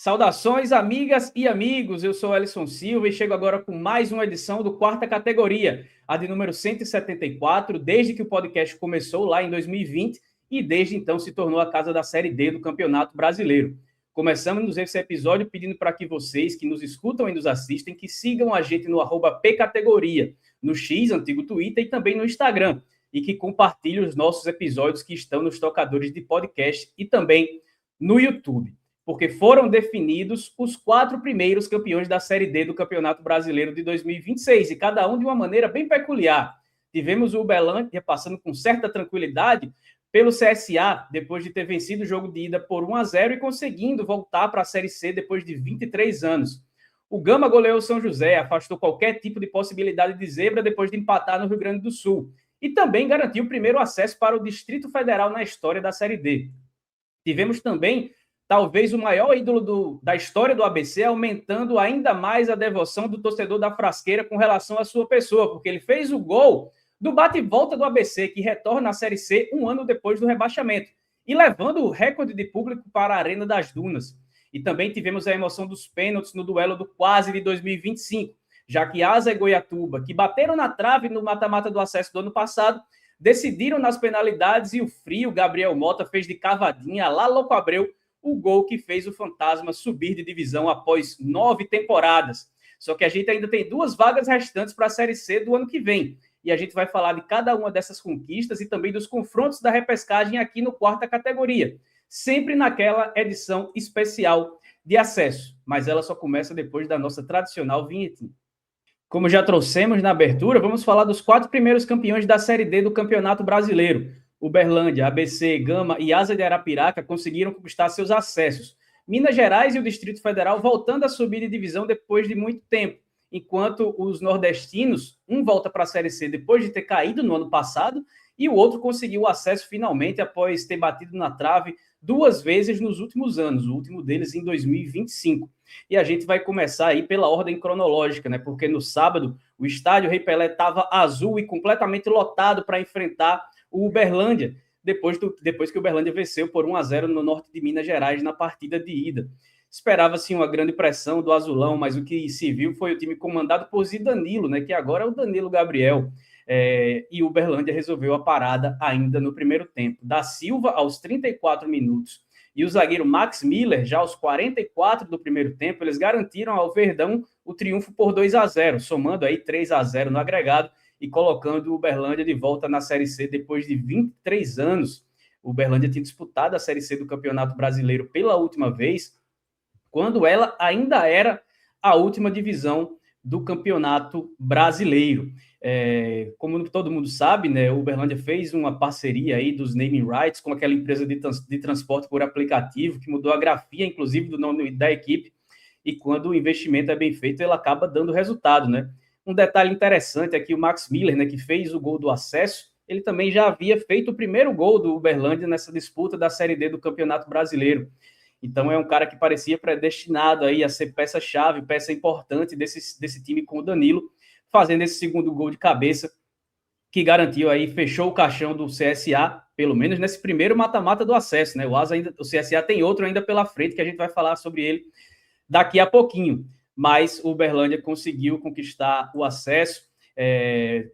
Saudações, amigas e amigos, eu sou Alisson Silva e chego agora com mais uma edição do Quarta Categoria, a de número 174, desde que o podcast começou lá em 2020 e desde então se tornou a casa da Série D do Campeonato Brasileiro. Começamos esse episódio pedindo para que vocês que nos escutam e nos assistem, que sigam a gente no @pcategoria, no X, antigo Twitter, e também no Instagram, e que compartilhem os nossos episódios que estão nos tocadores de podcast e também no YouTube, porque foram definidos os 4 primeiros campeões da Série D do Campeonato Brasileiro de 2026, e cada um de uma maneira bem peculiar. Tivemos o Uberlândia passando com certa tranquilidade pelo CSA, depois de ter vencido o jogo de ida por 1-0 e conseguindo voltar para a Série C depois de 23 anos. O Gama goleou o São José, afastou qualquer tipo de possibilidade de zebra depois de empatar no Rio Grande do Sul, e também garantiu o primeiro acesso para o Distrito Federal na história da Série D. Tivemos também talvez o maior ídolo da história do ABC, aumentando ainda mais a devoção do torcedor da Frasqueira com relação à sua pessoa, porque ele fez o gol do bate-volta do ABC, que retorna à Série C um ano depois do rebaixamento, e levando o recorde de público para a Arena das Dunas. E também tivemos a emoção dos pênaltis no duelo do quase de 2025, já que Asa e Goiatuba, que bateram na trave no mata-mata do acesso do ano passado, decidiram nas penalidades e o frio Gabriel Mota fez de cavadinha lá Louco Abreu o gol que fez o Fantasma subir de divisão após 9 temporadas. Só que a gente ainda tem 2 vagas restantes para a Série C do ano que vem. E a gente vai falar de cada uma dessas conquistas e também dos confrontos da repescagem aqui no Quarta Categoria. Sempre naquela edição especial de acesso. Mas ela só começa depois da nossa tradicional vinhetinha. Como já trouxemos na abertura, vamos falar dos 4 primeiros campeões da Série D do Campeonato Brasileiro. Uberlândia, ABC, Gama e Asa de Arapiraca conseguiram conquistar seus acessos. Minas Gerais e o Distrito Federal voltando a subir de divisão depois de muito tempo, enquanto os nordestinos, um volta para a Série C depois de ter caído no ano passado e o outro conseguiu o acesso finalmente após ter batido na trave 2 vezes nos últimos anos, o último deles em 2025. E a gente vai começar aí pela ordem cronológica, né? Porque no sábado o estádio Rei Pelé estava azul e completamente lotado para enfrentar o Uberlândia, depois que o Uberlândia venceu por 1-0 no norte de Minas Gerais na partida de ida. Esperava-se uma grande pressão do azulão, mas o que se viu foi o time comandado por Zidanilo, né, que agora é o Danilo Gabriel, e o Uberlândia resolveu a parada ainda no primeiro tempo. Da Silva, aos 34 minutos, e o zagueiro Max Miller, já aos 44 do primeiro tempo, eles garantiram ao Verdão o triunfo por 2-0, somando aí 3-0 no agregado, e colocando o Uberlândia de volta na Série C depois de 23 anos. O Uberlândia tinha disputado a Série C do Campeonato Brasileiro pela última vez, quando ela ainda era a última divisão do Campeonato Brasileiro. Como todo mundo sabe, né, o Uberlândia fez uma parceria aí dos naming rights com aquela empresa de transporte por aplicativo, que mudou a grafia, inclusive, do nome da equipe, e quando o investimento é bem feito, ele acaba dando resultado, né? Um detalhe interessante é que o Max Miller, né, que fez o gol do acesso, ele também já havia feito o primeiro gol do Uberlândia nessa disputa da Série D do Campeonato Brasileiro. Então é um cara que parecia predestinado aí a ser peça-chave, peça importante desse time com o Danilo, fazendo esse segundo gol de cabeça, que garantiu aí, fechou o caixão do CSA, pelo menos nesse primeiro mata-mata do acesso, né? O CSA tem outro ainda pela frente, que a gente vai falar sobre ele daqui a pouquinho. Mas o Uberlândia conseguiu conquistar o acesso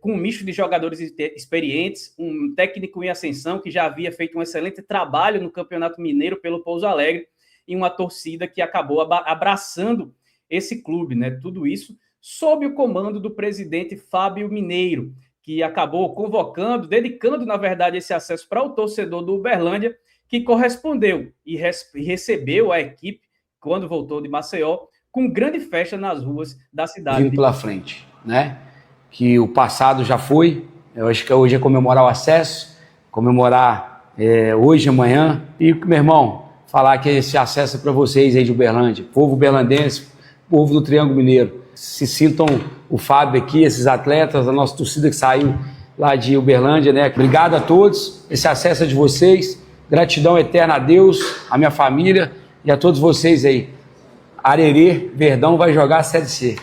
com um misto de jogadores experientes, um técnico em ascensão que já havia feito um excelente trabalho no Campeonato Mineiro pelo Pouso Alegre e uma torcida que acabou abraçando esse clube, né? Tudo isso sob o comando do presidente Fábio Mineiro, que acabou convocando, dedicando, na verdade, esse acesso para o torcedor do Uberlândia, que correspondeu e recebeu a equipe, quando voltou de Maceió, com grande festa nas ruas da cidade. Vindo pela frente, né? Que o passado já foi, eu acho que hoje é comemorar o acesso, comemorar hoje, amanhã, e, meu irmão, falar que esse acesso é para vocês aí de Uberlândia, povo uberlandense, povo do Triângulo Mineiro. Se sintam o Fábio aqui, esses atletas, a nossa torcida que saiu lá de Uberlândia, né? Obrigado a todos, esse acesso é de vocês, gratidão eterna a Deus, a minha família e a todos vocês aí. Arerê, Verdão vai jogar a Série C.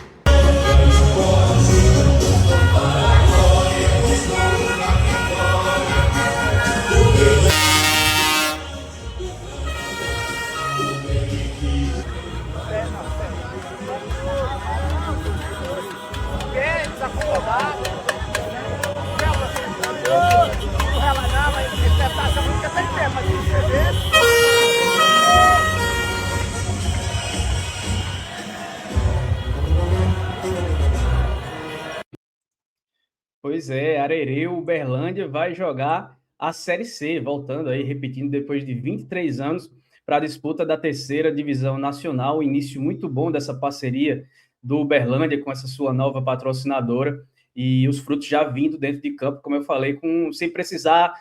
Quer desacomodar? Ela não, mas essa música tem tempo, mas você vê. Pois é, Arerê, o Uberlândia vai jogar a Série C, voltando aí, repetindo, depois de 23 anos, para a disputa da terceira divisão nacional. Início muito bom dessa parceria do Uberlândia com essa sua nova patrocinadora, e os frutos já vindo dentro de campo, como eu falei, sem precisar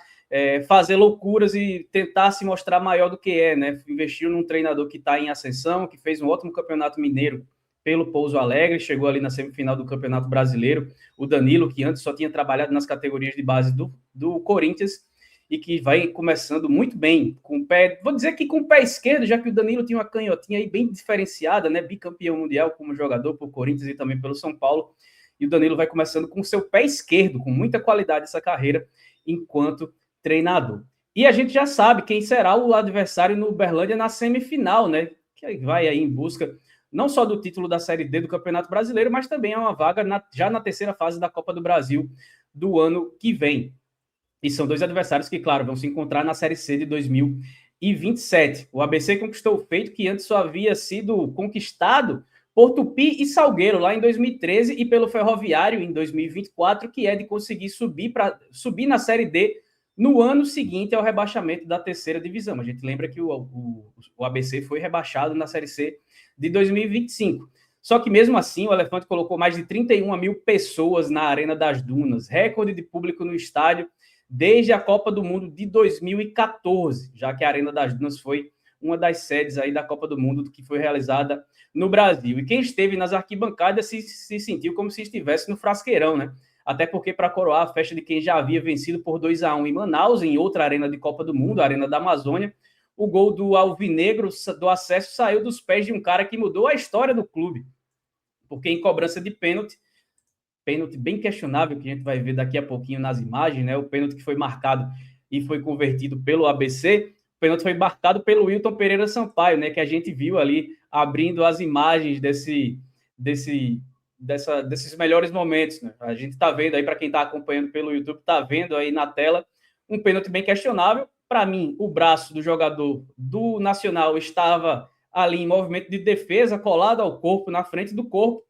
fazer loucuras e tentar se mostrar maior do que é, né? Investiu num treinador que está em ascensão, que fez um ótimo campeonato mineiro pelo Pouso Alegre, chegou ali na semifinal do Campeonato Brasileiro. O Danilo, que antes só tinha trabalhado nas categorias de base do Corinthians, e que vai começando muito bem, com o pé, vou dizer que com o pé esquerdo, já que o Danilo tinha uma canhotinha aí bem diferenciada, né? Bicampeão mundial como jogador por Corinthians e também pelo São Paulo. E o Danilo vai começando com o seu pé esquerdo, com muita qualidade essa carreira enquanto treinador. E a gente já sabe quem será o adversário no Uberlândia na semifinal, né? Que vai aí em busca não só do título da Série D do Campeonato Brasileiro, mas também é uma vaga já na terceira fase da Copa do Brasil do ano que vem. E são dois adversários que, claro, vão se encontrar na Série C de 2027. O ABC conquistou o feito que antes só havia sido conquistado por Tupi e Salgueiro, lá em 2013, e pelo Ferroviário, em 2024, que é de conseguir subir na Série D no ano seguinte ao rebaixamento da terceira divisão. A gente lembra que o ABC foi rebaixado na Série C de 2025. Só que mesmo assim, o Elefante colocou mais de 31 mil pessoas na Arena das Dunas, recorde de público no estádio desde a Copa do Mundo de 2014, já que a Arena das Dunas foi uma das sedes aí da Copa do Mundo que foi realizada no Brasil. E quem esteve nas arquibancadas se sentiu como se estivesse no Frasqueirão, né? Até porque, para coroar a festa de quem já havia vencido por 2-1 em Manaus, em outra arena de Copa do Mundo, a Arena da Amazônia, o gol do Alvinegro do acesso saiu dos pés de um cara que mudou a história do clube. Porque em cobrança de pênalti bem questionável, que a gente vai ver daqui a pouquinho nas imagens, né? O pênalti que foi marcado e foi convertido pelo ABC, o pênalti foi marcado pelo Wilton Pereira Sampaio, né? Que a gente viu ali abrindo as imagens desses melhores momentos, né? A gente está vendo aí, para quem está acompanhando pelo YouTube, está vendo aí na tela um pênalti bem questionável. Para mim, o braço do jogador do Nacional estava ali em movimento de defesa, colado ao corpo, na frente do corpo,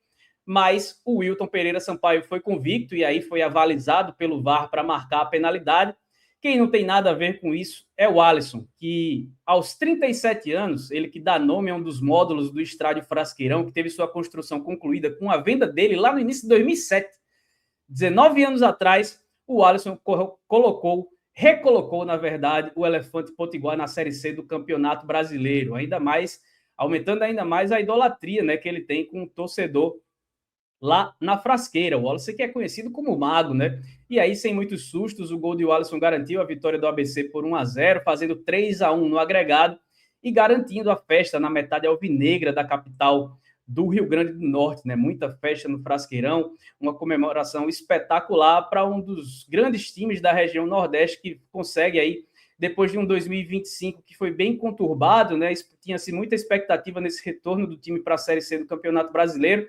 mas o Wilton Pereira Sampaio foi convicto e aí foi avalizado pelo VAR para marcar a penalidade. Quem não tem nada a ver com isso é o Alisson, que aos 37 anos, ele que dá nome a um dos módulos do Estádio Frasqueirão, que teve sua construção concluída com a venda dele lá no início de 2007. 19 anos atrás, o Alisson recolocou, na verdade, o Elefante Potiguar na Série C do Campeonato Brasileiro, aumentando ainda mais a idolatria, né, que ele tem com o torcedor lá na Frasqueira. O Wallace, que é conhecido como Mago, né? E aí, sem muitos sustos, o gol de Alisson garantiu a vitória do ABC por 1-0, fazendo 3-1 no agregado e garantindo a festa na metade alvinegra da capital do Rio Grande do Norte, né? Muita festa no Frasqueirão, uma comemoração espetacular para um dos grandes times da região Nordeste, que consegue aí, depois de um 2025 que foi bem conturbado, né? Tinha-se muita expectativa nesse retorno do time para a Série C do Campeonato Brasileiro,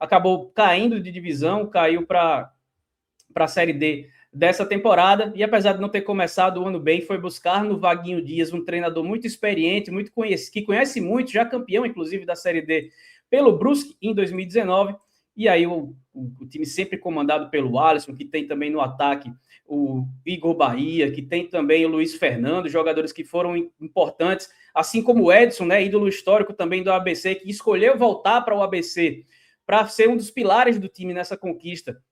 acabou caindo de divisão, caiu para a Série D dessa temporada, e apesar de não ter começado o ano bem, foi buscar no Vaguinho Dias um treinador muito experiente, que conhece muito, já campeão, inclusive, da Série D pelo Brusque em 2019, e aí o time sempre comandado pelo Alisson, que tem também no ataque o Igor Bahia, que tem também o Luiz Fernando, jogadores que foram importantes, assim como o Edson, né, ídolo histórico também do ABC, que escolheu voltar para o ABC para ser um dos pilares do time nessa conquista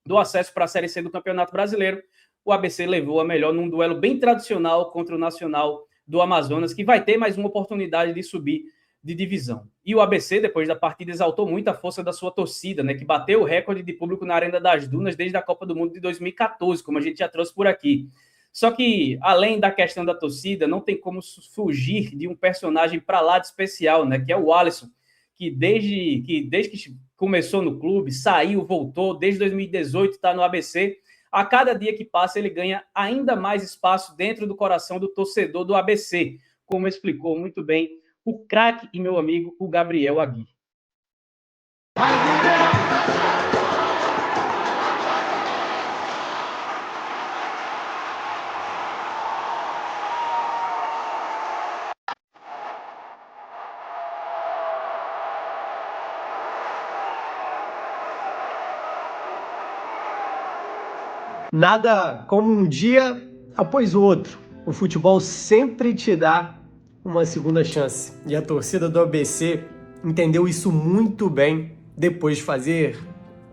do acesso para a Série C do Campeonato Brasileiro. O ABC levou a melhor num duelo bem tradicional contra o Nacional do Amazonas, que vai ter mais uma oportunidade de subir de divisão. E o ABC, depois da partida, exaltou muito a força da sua torcida, né, que bateu o recorde de público na Arena das Dunas desde a Copa do Mundo de 2014, como a gente já trouxe por aqui. Só que, além da questão da torcida, não tem como fugir de um personagem para lá de especial, né, que é o Alisson, que desde que começou no clube, saiu, voltou, desde 2018 está no ABC, a cada dia que passa ele ganha ainda mais espaço dentro do coração do torcedor do ABC, como explicou muito bem o craque e meu amigo, o Gabriel Agui. Nada como um dia após o outro. O futebol sempre te dá uma segunda chance. E a torcida do ABC entendeu isso muito bem depois de fazer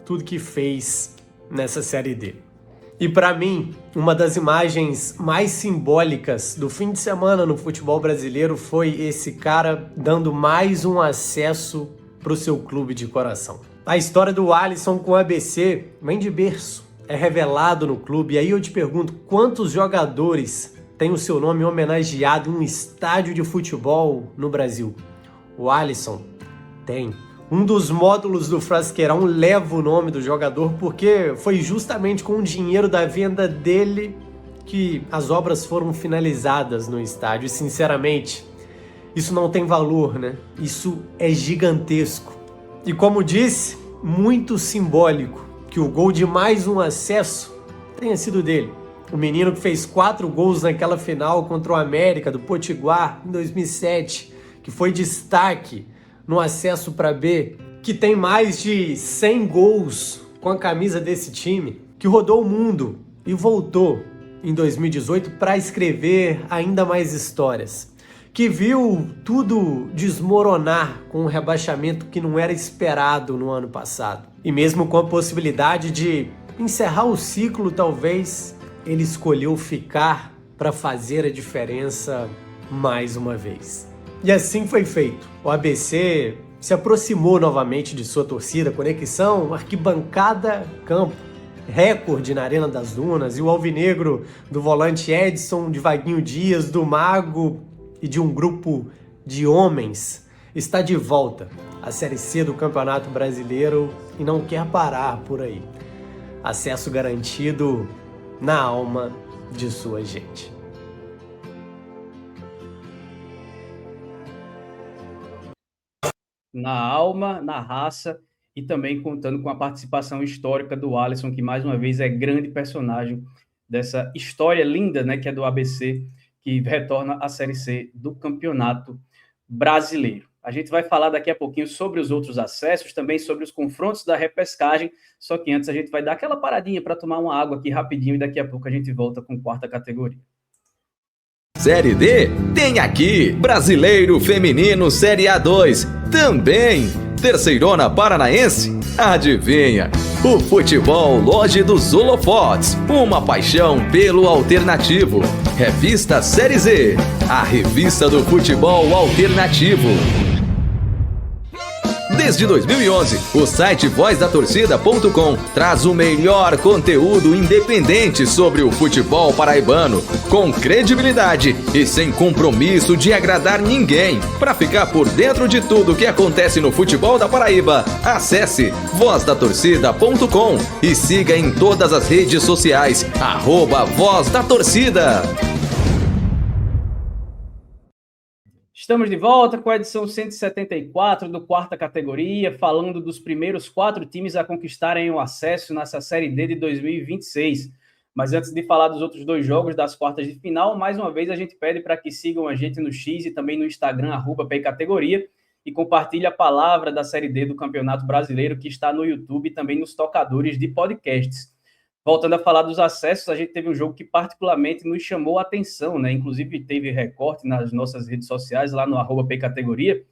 tudo que fez nessa Série D. E para mim, uma das imagens mais simbólicas do fim de semana no futebol brasileiro foi esse cara dando mais um acesso para o seu clube de coração. A história do Alisson com o ABC vem de berço. É revelado no clube, e aí eu te pergunto, quantos jogadores têm o seu nome homenageado em um estádio de futebol no Brasil? O Alisson tem. Um dos módulos do Frasqueirão leva o nome do jogador porque foi justamente com o dinheiro da venda dele que as obras foram finalizadas no estádio. E sinceramente, isso não tem valor, né? Isso é gigantesco. E como disse, muito simbólico que o gol de mais um acesso tenha sido dele. O menino que fez 4 gols naquela final contra o América do Potiguar em 2007, que foi destaque no acesso para B, que tem mais de 100 gols com a camisa desse time, que rodou o mundo e voltou em 2018 para escrever ainda mais histórias, que viu tudo desmoronar com um rebaixamento que não era esperado no ano passado. E mesmo com a possibilidade de encerrar o ciclo, talvez, ele escolheu ficar para fazer a diferença mais uma vez. E assim foi feito. O ABC se aproximou novamente de sua torcida, conexão, arquibancada, campo, recorde na Arena das Dunas, e o alvinegro do volante Edson, de Vaguinho Dias, do Mago e de um grupo de homens está de volta à Série C do Campeonato Brasileiro e não quer parar por aí. Acesso garantido na alma de sua gente. Na alma, na raça e também contando com a participação histórica do Alisson, que mais uma vez é grande personagem dessa história linda, né, que é do ABC, que retorna à Série C do Campeonato Brasileiro. A gente vai falar daqui a pouquinho sobre os outros acessos, também sobre os confrontos da repescagem, só que antes a gente vai dar aquela paradinha para tomar uma água aqui rapidinho e daqui a pouco a gente volta com quarta categoria. Série D tem aqui Brasileiro Feminino Série A2 também. Terceirona Paranaense? Adivinha? O Futebol Loja dos Holofotes, uma paixão pelo alternativo. Revista Série Z, a revista do futebol alternativo. Desde 2011, o site vozdatorcida.com traz o melhor conteúdo independente sobre o futebol paraibano, com credibilidade e sem compromisso de agradar ninguém. Para ficar por dentro de tudo que acontece no futebol da Paraíba, acesse vozdatorcida.com e siga em todas as redes sociais, @vozdatorcida. Estamos de volta com a edição 174 do quarta categoria, falando dos primeiros 4 times a conquistarem o acesso nessa Série D de 2026. Mas antes de falar dos outros 2 jogos das quartas de final, mais uma vez a gente pede para que sigam a gente no X e também no Instagram, @pcategoria, e compartilhe a palavra da Série D do Campeonato Brasileiro, que está no YouTube e também nos tocadores de podcasts. Voltando a falar dos acessos, a gente teve um jogo que particularmente nos chamou a atenção, né? Inclusive teve recorte nas nossas redes sociais, lá no @pcategoria.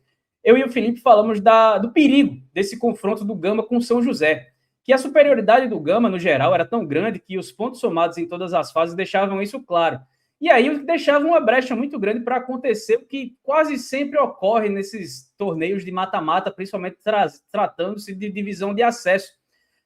Eu e o Felipe falamos do perigo desse confronto do Gama com o São José, que a superioridade do Gama, no geral, era tão grande que os pontos somados em todas as fases deixavam isso claro. E aí deixava uma brecha muito grande para acontecer o que quase sempre ocorre nesses torneios de mata-mata, principalmente tratando-se de divisão de acesso,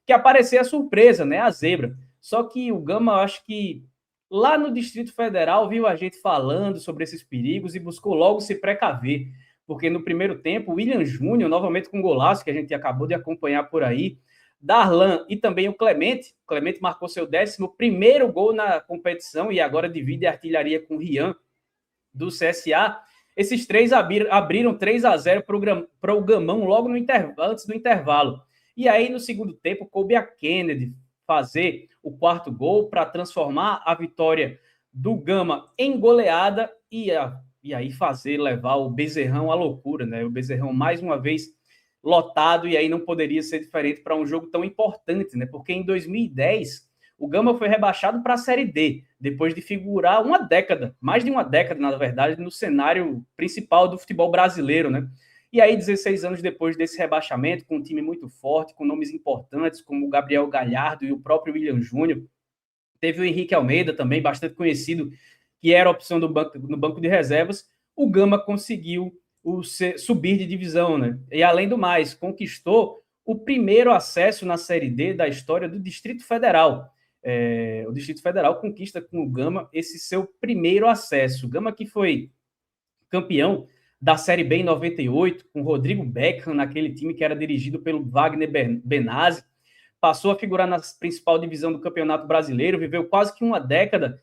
que aparecer a surpresa, né? A zebra. Só que o Gama, eu acho que lá no Distrito Federal, viu a gente falando sobre esses perigos e buscou logo se precaver. Porque no primeiro tempo, o William Júnior, novamente com golaço, que a gente acabou de acompanhar por aí, Darlan e também o Clemente marcou seu 11º gol na competição e agora divide a artilharia com o Rian, do CSA. Esses três abriram 3-0 para o Gamão logo antes do intervalo. E aí, no segundo tempo, coube a Kennedy fazer o quarto gol para transformar a vitória do Gama em goleada e aí levar o Bezerrão à loucura, né? O Bezerrão, mais uma vez, lotado, e aí não poderia ser diferente para um jogo tão importante, né? Porque em 2010, o Gama foi rebaixado para a Série D, depois de figurar uma década, mais de uma década, na verdade, no cenário principal do futebol brasileiro, né? E aí, 16 anos depois desse rebaixamento, com um time muito forte, com nomes importantes, como o Gabriel Galhardo e o próprio William Júnior, teve o Henrique Almeida também, bastante conhecido, que era a opção no banco de reservas, o Gama conseguiu subir de divisão, né? E, além do mais, conquistou o primeiro acesso na Série D da história do Distrito Federal. O Distrito Federal conquista com o Gama esse seu primeiro acesso. O Gama que foi campeão da Série B em 98, com Rodrigo Beckham, naquele time que era dirigido pelo Wagner Benazzi, passou a figurar na principal divisão do Campeonato Brasileiro, viveu quase que uma década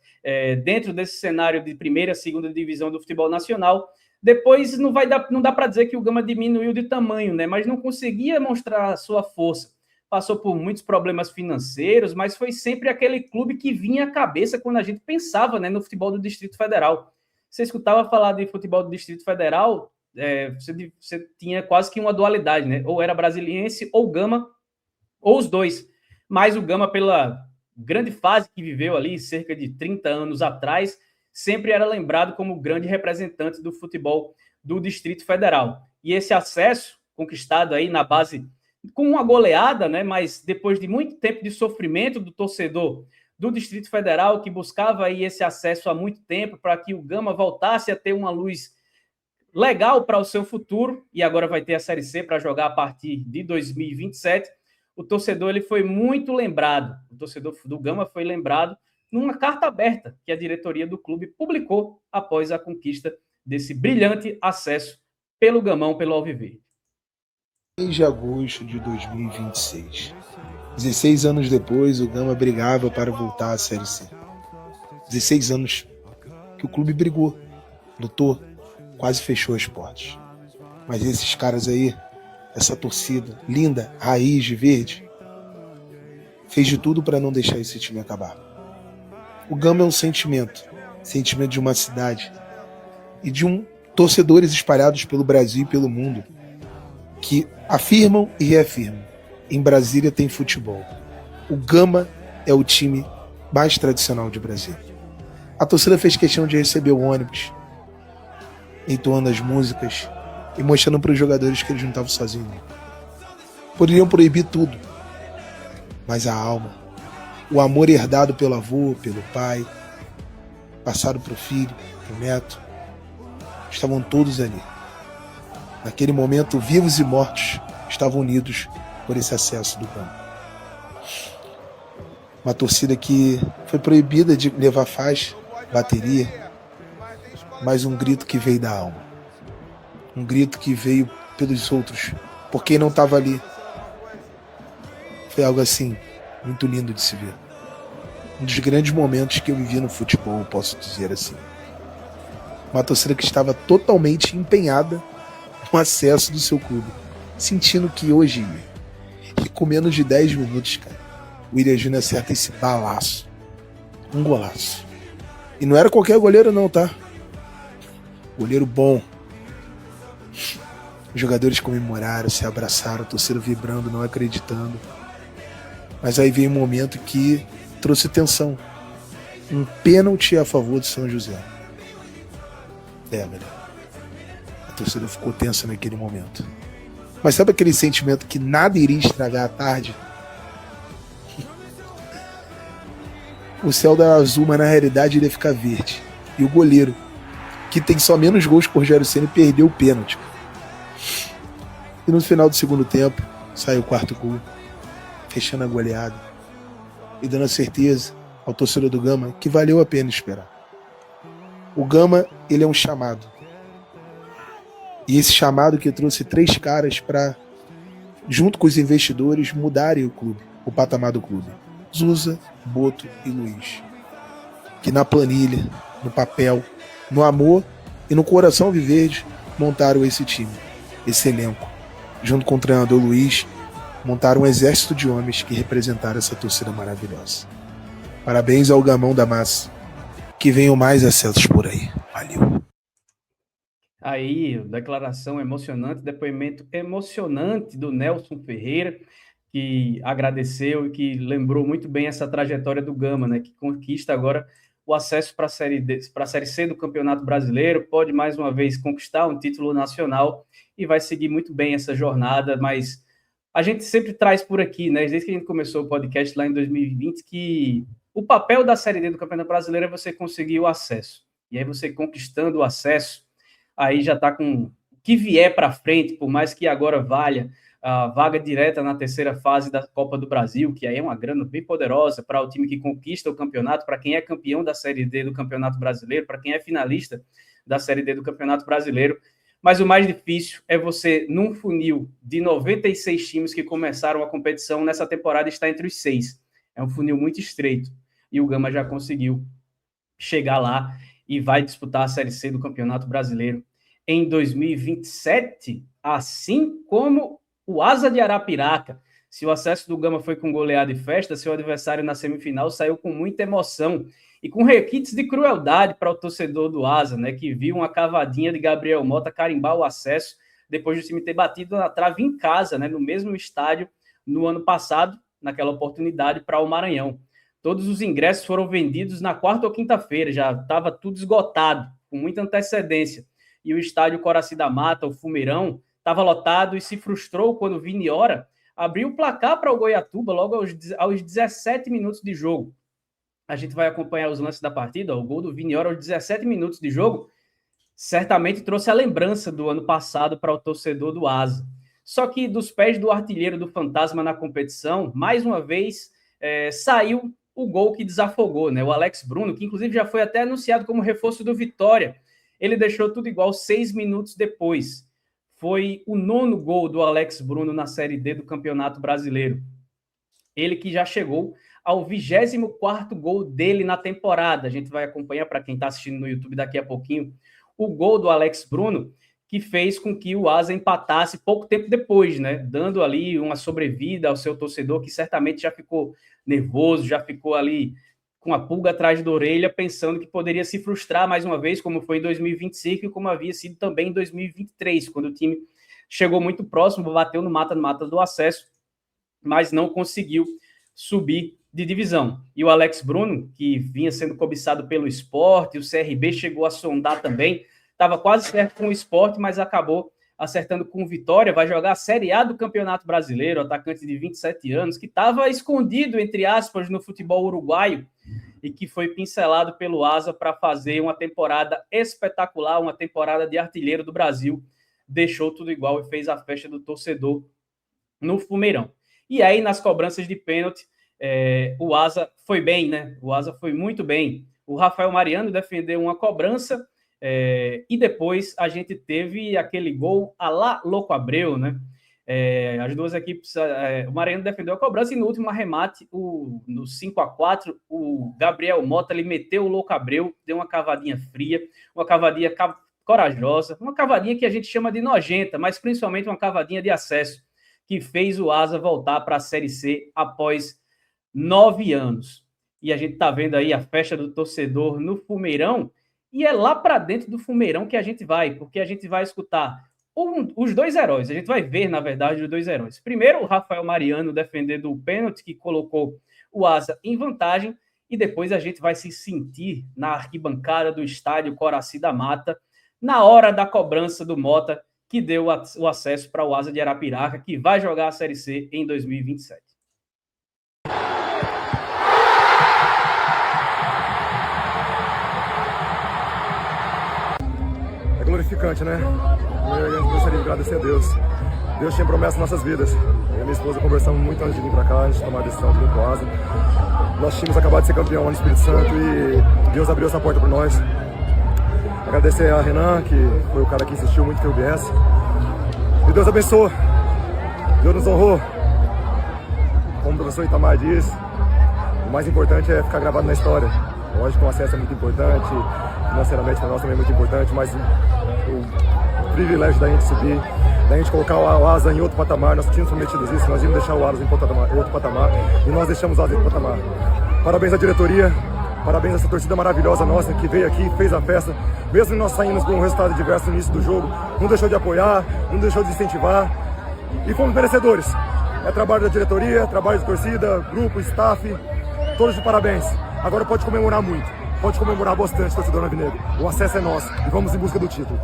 dentro desse cenário de primeira e segunda divisão do futebol nacional. Depois não dá para dizer que o Gama diminuiu de tamanho, né? Mas não conseguia mostrar a sua força. Passou por muitos problemas financeiros, mas foi sempre aquele clube que vinha à cabeça quando a gente pensava, né, no futebol do Distrito Federal. Você escutava falar de futebol do Distrito Federal, você tinha quase que uma dualidade, né? Ou era brasiliense, ou Gama, ou os dois. Mas o Gama, pela grande fase que viveu ali, cerca de 30 anos atrás, sempre era lembrado como o grande representante do futebol do Distrito Federal. E esse acesso, conquistado aí na base, com uma goleada, né? Mas depois de muito tempo de sofrimento do torcedor do Distrito Federal, que buscava aí esse acesso há muito tempo para que o Gama voltasse a ter uma luz legal para o seu futuro, e agora vai ter a Série C para jogar a partir de 2027, o torcedor ele foi muito lembrado, o torcedor do Gama foi lembrado numa carta aberta que a diretoria do clube publicou após a conquista desse brilhante acesso pelo Gamão, pelo Alviverde. 6 de agosto de 2026. 16 anos depois, o Gama brigava para voltar à Série C. 16 anos que o clube brigou, lutou, quase fechou as portas. Mas esses caras aí, essa torcida linda, raiz de verde, fez de tudo para não deixar esse time acabar. O Gama é um sentimento de uma cidade e de torcedores espalhados pelo Brasil e pelo mundo que afirmam e reafirmam: em Brasília tem futebol. O Gama é o time mais tradicional de Brasília. A torcida fez questão de receber o ônibus, entoando as músicas e mostrando para os jogadores que eles não estavam sozinhos. Poderiam proibir tudo, mas a alma, o amor herdado pelo avô, pelo pai, passado para o filho, para o neto, estavam todos ali. Naquele momento, vivos e mortos estavam unidos por esse acesso do Gama. Uma torcida que foi proibida de levar faixa, bateria, mas um grito que veio da alma. Um grito que veio pelos outros, por quem não estava ali. Foi algo assim, muito lindo de se ver. Um dos grandes momentos que eu vivi no futebol, posso dizer assim. Uma torcida que estava totalmente empenhada no acesso do seu clube, sentindo que hoje, e com menos de 10 minutos, cara, o William Júnior acerta esse balaço. Um golaço. E não era qualquer goleiro não, tá? Goleiro bom. Os jogadores comemoraram, se abraçaram, a torcida vibrando, não acreditando. Mas aí veio um momento que trouxe tensão. Um pênalti a favor de São José. Galera. A torcida ficou tensa naquele momento. Mas sabe aquele sentimento que nada iria estragar a tarde? O céu da azul, mas na realidade ele ia ficar verde. E o goleiro, que tem só menos gols que o Rogério Ceni, perdeu o pênalti. E no final do segundo tempo, saiu o quarto gol, fechando a goleada e dando a certeza ao torcedor do Gama que valeu a pena esperar. O Gama, ele é um chamado. E esse chamado que trouxe 3 caras para, junto com os investidores, mudarem o clube, o patamar do clube. Zusa, Boto e Luiz. Que na planilha, no papel, no amor e no coração alviverde montaram esse time, esse elenco. Junto com o treinador Luiz, montaram um exército de homens que representaram essa torcida maravilhosa. Parabéns ao Gamão da Massa. Que venham mais acessos por aí. Valeu. Aí, declaração emocionante, depoimento emocionante do Nelson Ferreira, que agradeceu e que lembrou muito bem essa trajetória do Gama, né, que conquista agora o acesso para a Série C do Campeonato Brasileiro, pode mais uma vez conquistar um título nacional e vai seguir muito bem essa jornada, mas a gente sempre traz por aqui, né, desde que a gente começou o podcast lá em 2020, que o papel da Série D do Campeonato Brasileiro é você conseguir o acesso. E aí você conquistando o acesso, aí já está com o que vier para frente, por mais que agora valha a vaga direta na terceira fase da Copa do Brasil, que aí é uma grana bem poderosa para o time que conquista o campeonato, para quem é campeão da Série D do Campeonato Brasileiro, para quem é finalista da Série D do Campeonato Brasileiro. Mas o mais difícil é você, num funil de 96 times que começaram a competição nessa temporada, estar entre os 6. É um funil muito estreito. E o Gama já conseguiu chegar lá e vai disputar a Série C do Campeonato Brasileiro em 2027, assim como o Asa de Arapiraca. Se o acesso do Gama foi com goleada e festa, seu adversário na semifinal saiu com muita emoção e com requintes de crueldade para o torcedor do Asa, né, que viu uma cavadinha de Gabriel Mota carimbar o acesso depois do time ter batido na trave em casa, né, no mesmo estádio no ano passado, naquela oportunidade para o Maranhão. Todos os ingressos foram vendidos na quarta ou quinta-feira, já estava tudo esgotado, com muita antecedência. E o estádio Coraci da Mata, o Fumeirão, estava lotado e se frustrou quando o Viniora abriu o placar para o Goiatuba logo aos 17 minutos de jogo. A gente vai acompanhar os lances da partida, o gol do Viniora aos 17 minutos de jogo, certamente trouxe a lembrança do ano passado para o torcedor do Asa. Só que dos pés do artilheiro do Fantasma na competição, mais uma vez, saiu o gol que desafogou, né? O Alex Bruno, que inclusive já foi até anunciado como reforço do Vitória, ele deixou tudo igual 6 minutos depois. Foi o 9º gol do Alex Bruno na Série D do Campeonato Brasileiro. Ele que já chegou ao 24º gol dele na temporada. A gente vai acompanhar, para quem está assistindo no YouTube daqui a pouquinho, o gol do Alex Bruno, que fez com que o Asa empatasse pouco tempo depois, né? Dando ali uma sobrevida ao seu torcedor, que certamente já ficou nervoso, já ficou ali com a pulga atrás da orelha, pensando que poderia se frustrar mais uma vez, como foi em 2025 e como havia sido também em 2023, quando o time chegou muito próximo, bateu no mata-mata do acesso, mas não conseguiu subir de divisão. E o Alex Bruno, que vinha sendo cobiçado pelo Sport, o CRB chegou a sondar também, estava quase certo com o Sport, mas acabou acertando com o Vitória, vai jogar a Série A do Campeonato Brasileiro, atacante de 27 anos, que estava escondido, entre aspas, no futebol uruguaio, e que foi pincelado pelo Asa para fazer uma temporada espetacular, uma temporada de artilheiro do Brasil, deixou tudo igual e fez a festa do torcedor no Fumeirão. E aí, nas cobranças de pênalti, o Asa foi bem, né? O Asa foi muito bem. O Rafael Mariano defendeu uma cobrança, e depois a gente teve aquele gol à la Louco Abreu, né? As duas equipes, o Mariano defendeu a cobrança e no último arremate, no 5-4, o Gabriel Mota ele meteu o Louco Abreu, deu uma cavadinha fria, uma cavadinha corajosa, uma cavadinha que a gente chama de nojenta, mas principalmente uma cavadinha de acesso, que fez o Asa voltar para a Série C após 9 anos. E a gente está vendo aí a festa do torcedor no Fumeirão, e é lá para dentro do Fumeirão que a gente vai, porque a gente vai escutar os dois heróis. A gente vai ver, na verdade, os dois heróis. Primeiro, o Rafael Mariano defendendo o pênalti que colocou o Asa em vantagem, e depois a gente vai se sentir na arquibancada do estádio Coraci da Mata, na hora da cobrança do Mota, que deu o acesso para o Asa de Arapiraca, que vai jogar a Série C em 2027. É glorificante, né? Eu gostaria de agradecer a Deus. Deus tinha promessa nas nossas vidas. Eu e minha esposa conversamos muito antes de vir para cá, antes de tomar a decisão de vir para o Asa. Nós tínhamos acabado de ser campeão lá no Espírito Santo e Deus abriu essa porta para nós. Agradecer a Renan, que foi o cara que insistiu muito que eu viesse. E Deus abençoou. Deus nos honrou. Como o professor Itamar diz, o mais importante é ficar gravado na história. Lógico que o acesso é muito importante, financeiramente para nós também é muito importante, mas o privilégio da gente subir, da gente colocar o Asa em outro patamar. Nós tínhamos prometido isso, nós íamos deixar o Asa em outro patamar e nós deixamos o Asa em outro patamar. Parabéns à diretoria, parabéns a essa torcida maravilhosa nossa que veio aqui, fez a festa, mesmo nós saímos com um resultado adverso no início do jogo, não deixou de apoiar, não deixou de incentivar e fomos merecedores. É trabalho da diretoria, trabalho de torcida, grupo, staff, todos de parabéns. Agora pode comemorar muito, pode comemorar bastante, torcedor alvinegro. O acesso é nosso e vamos em busca do título.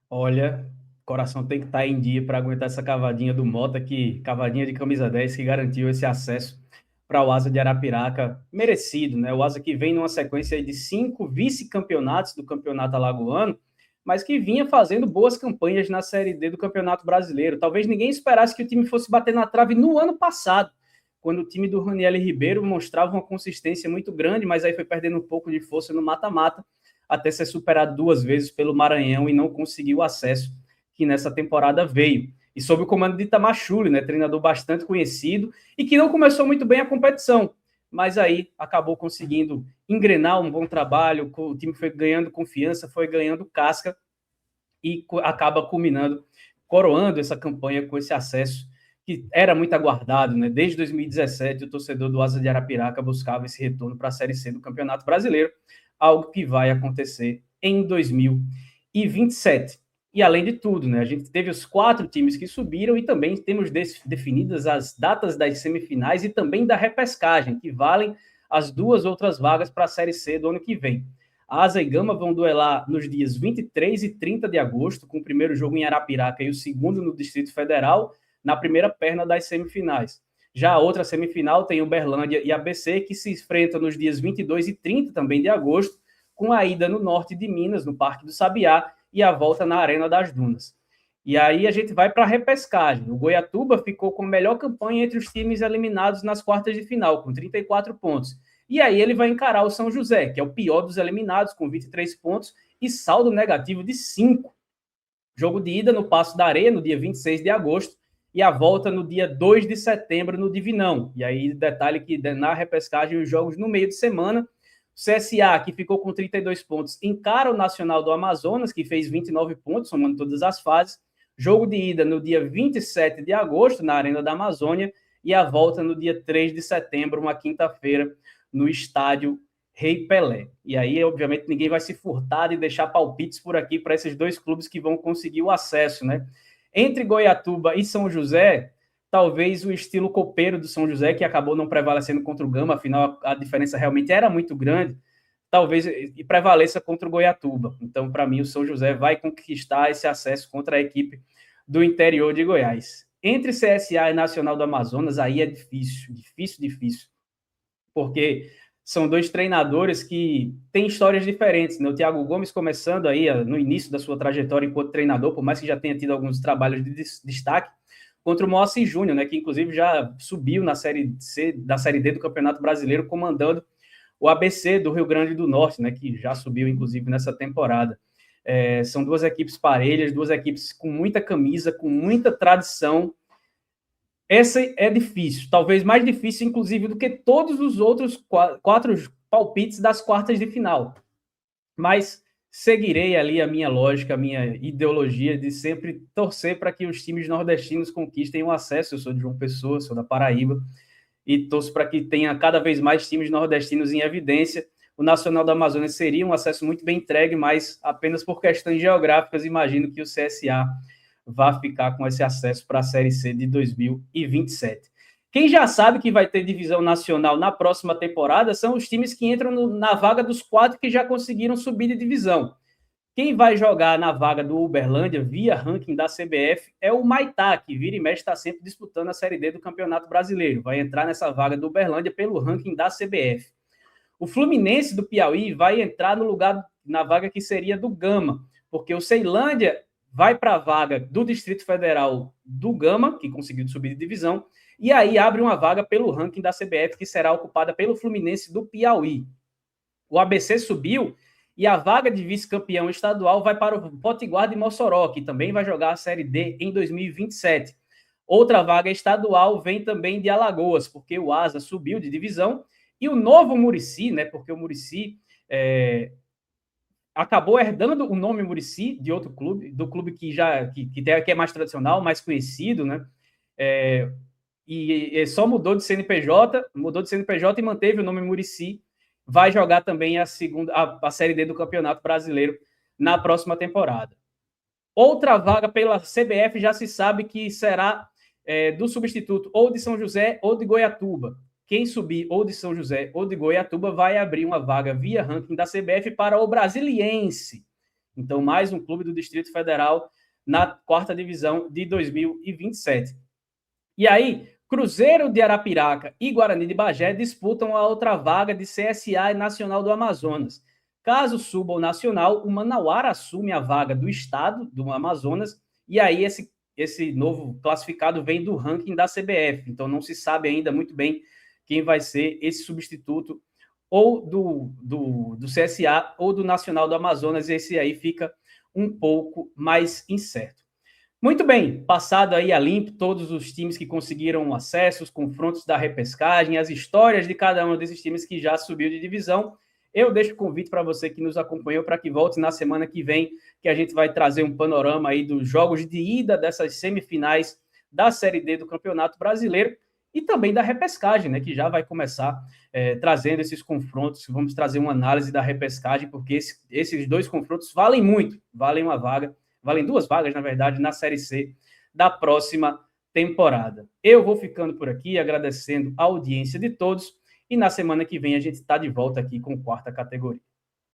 Olha, o coração tem que estar em dia para aguentar essa cavadinha do Mota, cavadinha de camisa 10, que garantiu esse acesso para o Asa de Arapiraca, merecido, né? O Asa que vem numa sequência de 5 vice-campeonatos do Campeonato Alagoano, mas que vinha fazendo boas campanhas na Série D do Campeonato Brasileiro. Talvez ninguém esperasse que o time fosse bater na trave no ano passado, quando o time do Raniel Ribeiro mostrava uma consistência muito grande, mas aí foi perdendo um pouco de força no mata-mata, até ser superado 2 vezes pelo Maranhão e não conseguiu o acesso que nessa temporada veio. E sob o comando de Itamar Schulli, né, treinador bastante conhecido e que não começou muito bem a competição, mas aí acabou conseguindo engrenar um bom trabalho, o time foi ganhando confiança, foi ganhando casca e acaba culminando, coroando essa campanha com esse acesso que era muito aguardado, né? Desde 2017, o torcedor do Asa de Arapiraca buscava esse retorno para a Série C do Campeonato Brasileiro, algo que vai acontecer em 2027. E além de tudo, né, a gente teve os 4 times que subiram e também temos definidas as datas das semifinais e também da repescagem, que valem as 2 outras vagas para a Série C do ano que vem. Asa e Gama vão duelar nos dias 23 e 30 de agosto, com o primeiro jogo em Arapiraca e o segundo no Distrito Federal, na primeira perna das semifinais. Já a outra semifinal tem Uberlândia e ABC, que se enfrentam nos dias 22 e 30 também de agosto, com a ida no norte de Minas, no Parque do Sabiá, e a volta na Arena das Dunas. E aí a gente vai para a repescagem. O Goiatuba ficou com a melhor campanha entre os times eliminados nas quartas de final, com 34 pontos. E aí ele vai encarar o São José, que é o pior dos eliminados, com 23 pontos e saldo negativo de 5. Jogo de ida no Paço da Areia, no dia 26 de agosto, e a volta no dia 2 de setembro no Divinão. E aí, detalhe que na repescagem, os jogos no meio de semana, o CSA, que ficou com 32 pontos, encara o Nacional do Amazonas, que fez 29 pontos, somando todas as fases. Jogo de ida no dia 27 de agosto, na Arena da Amazônia, e a volta no dia 3 de setembro, uma quinta-feira, no estádio Rei Pelé. E aí, obviamente, ninguém vai se furtar de deixar palpites por aqui para esses 2 clubes que vão conseguir o acesso, né? Entre Goiatuba e São José, talvez o estilo copeiro do São José, que acabou não prevalecendo contra o Gama, afinal a diferença realmente era muito grande, talvez e prevaleça contra o Goiatuba. Então, para mim, o São José vai conquistar esse acesso contra a equipe do interior de Goiás. Entre CSA e Nacional do Amazonas, aí é difícil, porque são 2 treinadores que têm histórias diferentes, né? O Thiago Gomes começando aí no início da sua trajetória enquanto treinador, por mais que já tenha tido alguns trabalhos de destaque, contra o Moacir Júnior, né? Que inclusive já subiu na Série C, da Série D do Campeonato Brasileiro, comandando o ABC do Rio Grande do Norte, né? Que já subiu, inclusive, nessa temporada. São 2 equipes parelhas, 2 equipes com muita camisa, com muita tradição. Essa é difícil, talvez mais difícil, inclusive, do que todos os outros 4 palpites das quartas de final. Mas seguirei ali a minha lógica, a minha ideologia de sempre torcer para que os times nordestinos conquistem o acesso. Eu sou de João Pessoa, sou da Paraíba, e torço para que tenha cada vez mais times nordestinos em evidência. O Nacional do Amazonas seria um acesso muito bem entregue, mas apenas por questões geográficas, imagino que o CSA vai ficar com esse acesso para a Série C de 2027. Quem já sabe que vai ter divisão nacional na próxima temporada são os times que entram na vaga dos 4 que já conseguiram subir de divisão. Quem vai jogar na vaga do Uberlândia, via ranking da CBF, é o Maitá, que vira e mexe está sempre disputando a Série D do Campeonato Brasileiro. Vai entrar nessa vaga do Uberlândia pelo ranking da CBF. O Fluminense do Piauí vai entrar no lugar, na vaga que seria do Gama, porque o Ceilândia vai para a vaga do Distrito Federal do Gama, que conseguiu subir de divisão, e aí abre uma vaga pelo ranking da CBF, que será ocupada pelo Fluminense do Piauí. O ABC subiu e a vaga de vice-campeão estadual vai para o Potiguar de Mossoró, que também vai jogar a Série D em 2027. Outra vaga estadual vem também de Alagoas, porque o Asa subiu de divisão, e o Novo Murici, né, porque o Murici acabou herdando o nome Murici de outro clube, do clube que é mais tradicional, mais conhecido, né, e só mudou de CNPJ e manteve o nome Murici. Vai jogar também a Série D do Campeonato Brasileiro na próxima temporada. Outra vaga pela CBF já se sabe que será do substituto ou de São José ou de Goiatuba. Quem subir ou de São José ou de Goiatuba vai abrir uma vaga via ranking da CBF para o Brasiliense. Então, mais um clube do Distrito Federal na 4ª divisão de 2027. E aí, Cruzeiro de Arapiraca e Guarani de Bagé disputam a outra vaga de CSA e Nacional do Amazonas. Caso suba o Nacional, o Manauara assume a vaga do estado do Amazonas, e aí esse novo classificado vem do ranking da CBF. Então não se sabe ainda muito bem quem vai ser esse substituto ou do CSA ou do Nacional do Amazonas, e esse aí fica um pouco mais incerto. Muito bem, passado aí a limpo todos os times que conseguiram acesso, os confrontos da repescagem, as histórias de cada um desses times que já subiu de divisão, eu deixo o convite para você que nos acompanhou para que volte na semana que vem, que a gente vai trazer um panorama aí dos jogos de ida dessas semifinais da Série D do Campeonato Brasileiro e também da repescagem, né, que já vai começar trazendo esses confrontos. Vamos trazer uma análise da repescagem, porque esses dois confrontos valem muito, valem duas vagas, na verdade, na Série C da próxima temporada. Eu vou ficando por aqui, agradecendo a audiência de todos, e na semana que vem a gente está de volta aqui com 4ª categoria.